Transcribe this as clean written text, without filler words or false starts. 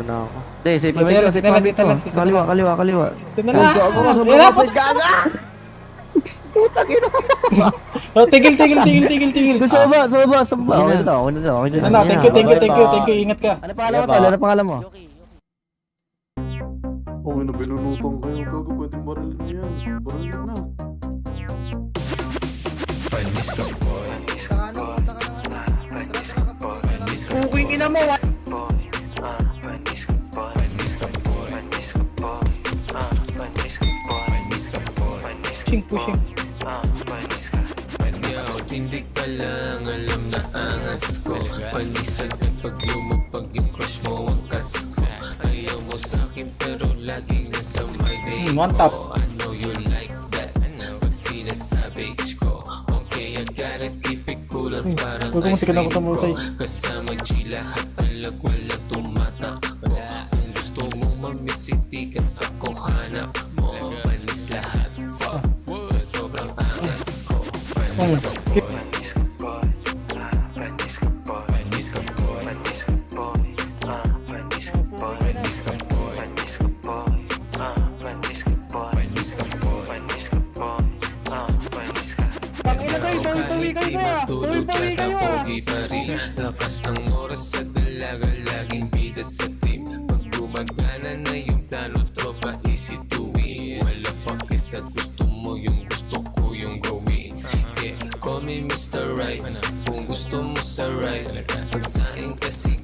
muna ako. Hindi, safe Dito pamit na, ko, dito safe na, pamit dito ko. na, dito na. Kaliwa. Ito na lang. Gago ka, sobrang Yan na, kapit, gaga! Oh, tigil. Gusto mo ba? Sa baba. Sige Okay na. na to, okay na to. Ano, thank you. Ingat ka. Ano pangalan mo? Okay na, binulutong kayo. Gago, pwedeng barilin mo yan. Barilin na. Puking ina mo, Pushing. Tindig pa lang, alam na angas ko. Panisag kapag lumapag yung crush mo ang kas ko. Ayaw mo sa'kin pero laging nasa my day One ko. tap. I know you like that. Pag sinasabi ko, okay, I gotta keep it cooler. Parang Huwag ice ka na cream ako ko. tamutay. Kasama G lahat palag walang tumatakbo. Kung gusto mo mamisiti ka sa kuhanap mo. Panis lahat, fuck. Sa sobrang angas ko. Panis ka boy. Panis ka boy. Panis ka boy. Panis ka boy. Panis ka boy. Panis ka boy. Panis ka boy. Panis ka boy. Panis ka boy. Panis ka boy. Panis ka boy. Panis ka. Kahit di matulog yata pogi pa rin. Lakas ng oras sa dalaga, laging bida sa team. Pag gumagana na yung plano, tropa easy to win. Wala pa kesa gusto mo yung gusto ko yung gawin. Yeah, call me Mr. Right. Kung gusto mo sa right, pagsaing kasi